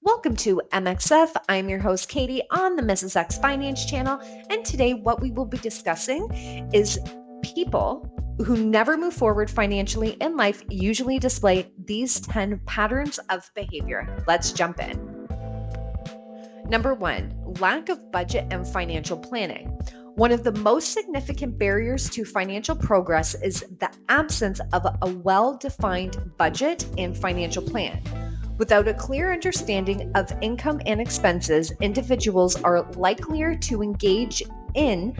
Welcome to MXF. I'm your host, Katie, on the Mrs. X Finance channel. And today, what we will be discussing is people who never move forward financially in life usually display these 10 patterns of behavior. Let's jump in. Number 1, lack of budget and financial planning. One of the most significant barriers to financial progress is the absence of a well-defined budget and financial plan. Without a clear understanding of income and expenses, individuals are likelier to engage in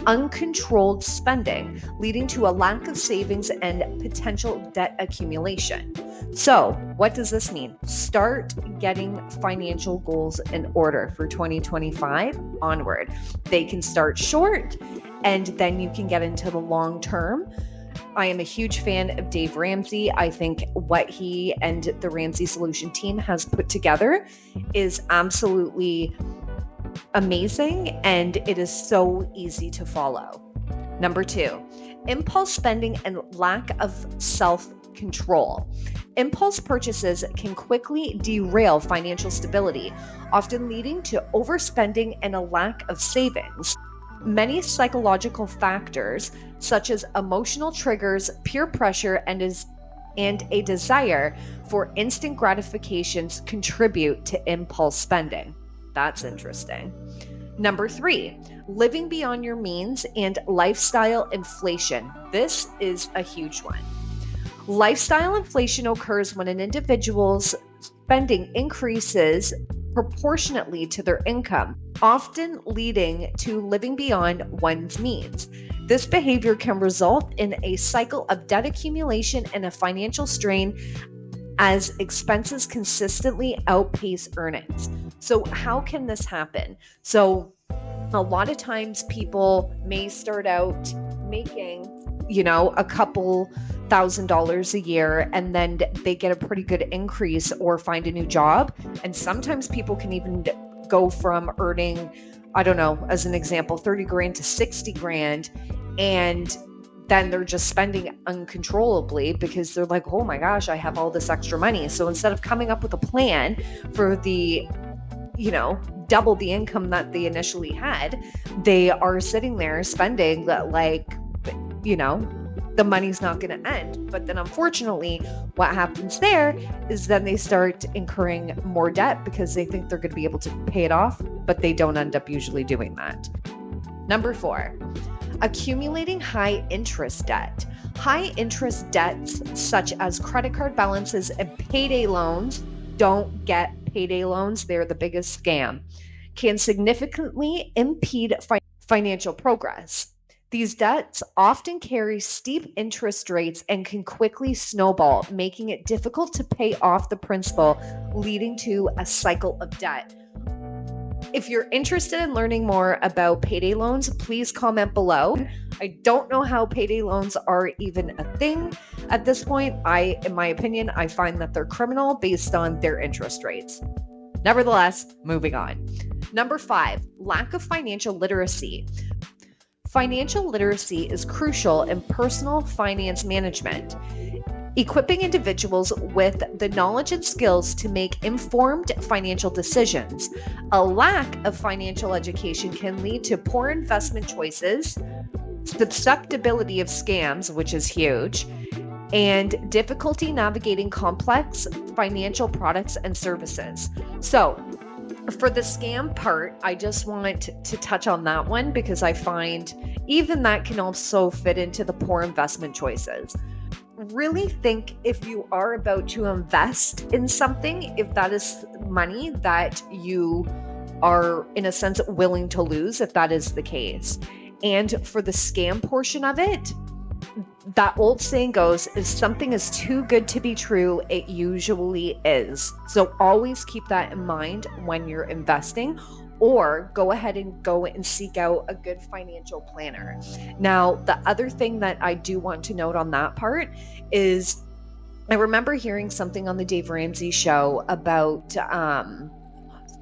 uncontrolled spending, leading to a lack of savings and potential debt accumulation. So, what does this mean? Start getting financial goals in order for 2025 onward. They can start short, and then you can get into the long term. I am a huge fan of Dave Ramsey. I think what he and the Ramsey Solution team has put together is absolutely amazing, and it is so easy to follow. Number 2, impulse spending and lack of self-control. Impulse purchases can quickly derail financial stability, often leading to overspending and a lack of savings. Many psychological factors, such as emotional triggers, peer pressure, and a desire for instant gratifications, contribute to impulse spending. That's interesting. Number 3, living beyond your means and lifestyle inflation. This is a huge one. Lifestyle inflation occurs when an individual's spending increases proportionately to their income, often leading to living beyond one's means. This behavior can result in a cycle of debt accumulation and a financial strain as expenses consistently outpace earnings. So how can this happen? So a lot of times people may start out making, a couple $1,000 a year, and then they get a pretty good increase or find a new job. And sometimes people can even go from earning, as an example, 30 grand to 60 grand. And then they're just spending uncontrollably because they're like, oh my gosh, I have all this extra money. So instead of coming up with a plan for the, double the income that they initially had, they are sitting there spending the money's not going to end. But then unfortunately, what happens there is then they start incurring more debt because they think they're going to be able to pay it off, but they don't end up usually doing that. Number 4, accumulating high interest debt. High interest debts such as credit card balances and payday loans, don't get payday loans, they're the biggest scam, can significantly impede financial progress. These debts often carry steep interest rates and can quickly snowball, making it difficult to pay off the principal, leading to a cycle of debt. If you're interested in learning more about payday loans, please comment below. I don't know how payday loans are even a thing at this point. In my opinion, I find that they're criminal based on their interest rates. Nevertheless, moving on. Number 5, lack of financial literacy. Financial literacy is crucial in personal finance management, equipping individuals with the knowledge and skills to make informed financial decisions. A lack of financial education can lead to poor investment choices, susceptibility of scams, which is huge, and difficulty navigating complex financial products and services. So, for the scam part, I just want to touch on that one because I find even that can also fit into the poor investment choices. Really think if you are about to invest in something, if that is money that you are, in a sense, willing to lose, if that is the case. And for the scam portion of it, that old saying goes, if something is too good to be true, it usually is. So always keep that in mind when you're investing, or go ahead and seek out a good financial planner. Now, the other thing that I do want to note on that part is I remember hearing something on the Dave Ramsey show about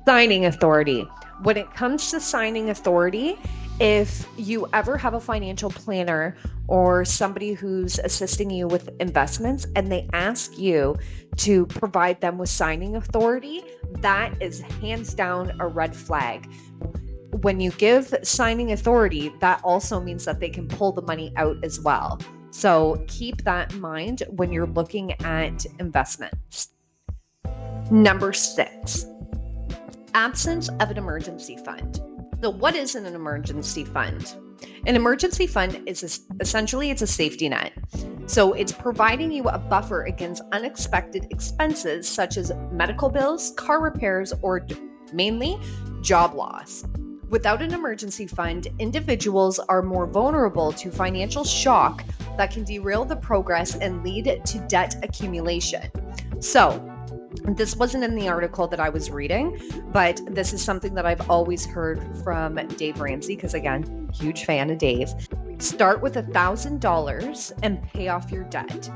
signing authority. When it comes to signing authority, If you ever have a financial planner or somebody who's assisting you with investments and they ask you to provide them with signing authority, that is hands down a red flag. When you give signing authority, that also means that they can pull the money out as well. So keep that in mind when you're looking at investments. Number 6, absence of an emergency fund. So what is an emergency fund? An emergency fund is essentially it's a safety net. So it's providing you a buffer against unexpected expenses such as medical bills, car repairs, or mainly job loss. Without an emergency fund, individuals are more vulnerable to financial shock that can derail the progress and lead to debt accumulation. So, this wasn't in the article that I was reading, but this is something that I've always heard from Dave Ramsey, because again, huge fan of Dave. Start with $1,000 and pay off your debt.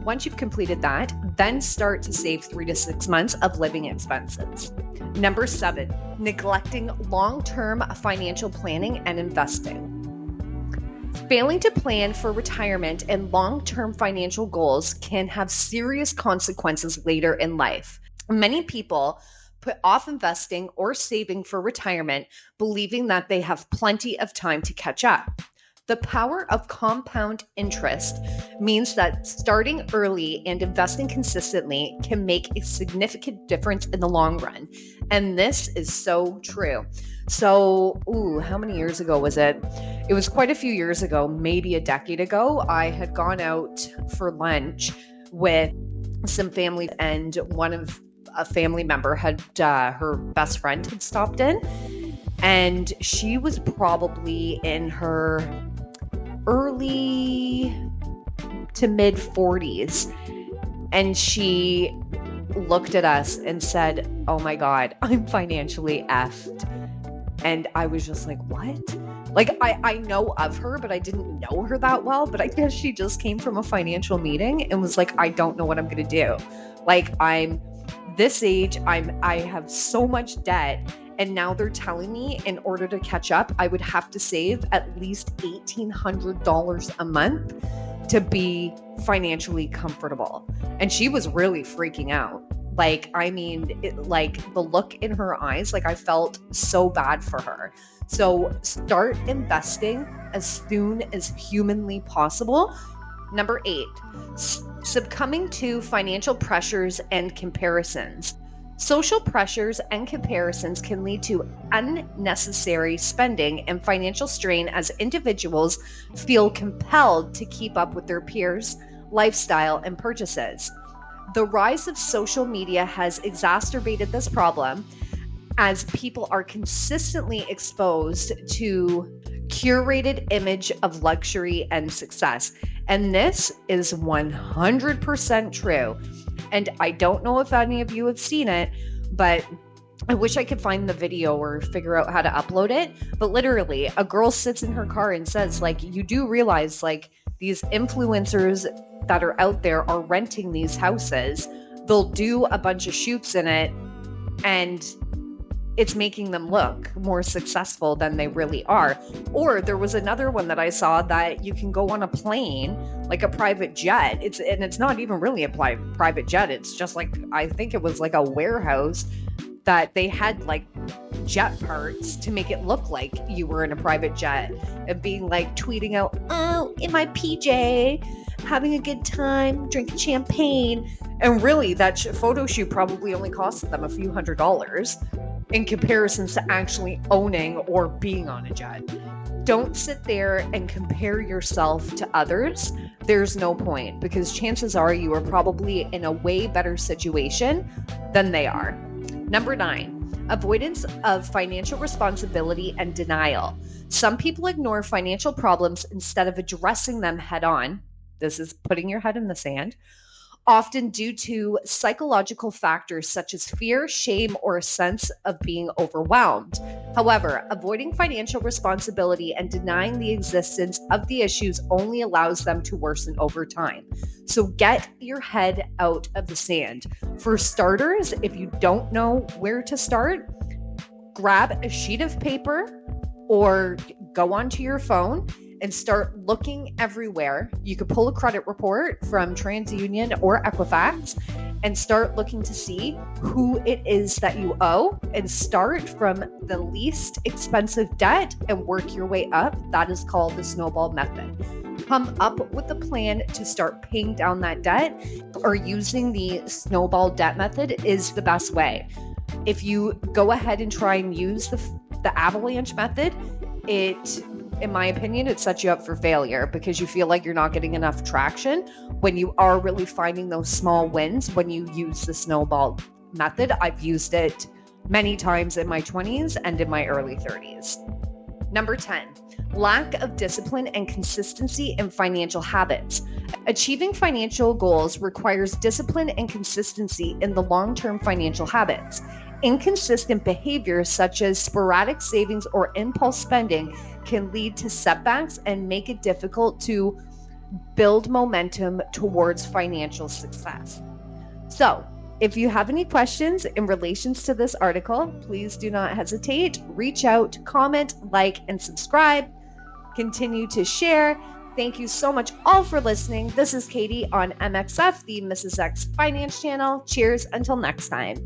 Once you've completed that, then start to save 3 to 6 months of living expenses. Number 7, neglecting long-term financial planning and investing. Failing to plan for retirement and long-term financial goals can have serious consequences later in life. Many people put off investing or saving for retirement, believing that they have plenty of time to catch up. The power of compound interest means that starting early and investing consistently can make a significant difference in the long run. And this is so true. So, how many years ago was it? It was quite a few years ago, maybe a decade ago. I had gone out for lunch with some family, and a family member had, her best friend had stopped in, and she was probably in her early to mid 40s. And she looked at us and said, "Oh my God, I'm financially effed." And I was just like, what? Like, I know of her, but I didn't know her that well. But I guess she just came from a financial meeting and was like, I don't know what I'm going to do. Like, I'm this age, I have so much debt. And now they're telling me in order to catch up, I would have to save at least $1,800 a month to be financially comfortable. And she was really freaking out. Like, I mean, like the look in her eyes, like I felt so bad for her. So start investing as soon as humanly possible. Number 8, succumbing to financial pressures and comparisons. Social pressures and comparisons can lead to unnecessary spending and financial strain as individuals feel compelled to keep up with their peers' lifestyle and purchases. The rise of social media has exacerbated this problem as people are consistently exposed to curated image of luxury and success. And this is 100% true. And I don't know if any of you have seen it, but I wish I could find the video or figure out how to upload it. But literally, a girl sits in her car and says, like, you do realize, like, these influencers that are out there are renting these houses. They'll do a bunch of shoots in it, and it's making them look more successful than they really are. Or there was another one that I saw that you can go on a plane, like a private jet. It's not even really a private jet. It's just like, I think it was like a warehouse that they had like jet parts to make it look like you were in a private jet, and being like tweeting out, "Oh, in my PJ, having a good time, drinking champagne." And really, that photo shoot probably only costed them a few $100s in comparison to actually owning or being on a jet. Don't sit there and compare yourself to others. There's no point, because chances are you are probably in a way better situation than they are. Number 9, avoidance of financial responsibility and denial. Some people ignore financial problems instead of addressing them head on. This is putting your head in the sand. Often due to psychological factors such as fear, shame, or a sense of being overwhelmed. However, avoiding financial responsibility and denying the existence of the issues only allows them to worsen over time. So get your head out of the sand. For starters, if you don't know where to start, grab a sheet of paper or go onto your phone and start looking everywhere. You could pull a credit report from TransUnion or Equifax and start looking to see who it is that you owe, and start from the least expensive debt and work your way up. That is called the snowball method. Come up with a plan to start paying down that debt, or using the snowball debt method is the best way. If you go ahead and try and use the avalanche method, in my opinion, it sets you up for failure, because you feel like you're not getting enough traction when you are really finding those small wins when you use the snowball method. I've used it many times in my 20s and in my early 30s. Number 10, lack of discipline and consistency in financial habits. Achieving financial goals requires discipline and consistency in the long-term financial habits. Inconsistent behaviors such as sporadic savings or impulse spending can lead to setbacks and make it difficult to build momentum towards financial success. So, if you have any questions in relations to this article, please do not hesitate. Reach out, comment, like, and subscribe. Continue to share. Thank you so much all for listening. This is Katie on MXF, the Mrs. X Finance channel. Cheers until next time.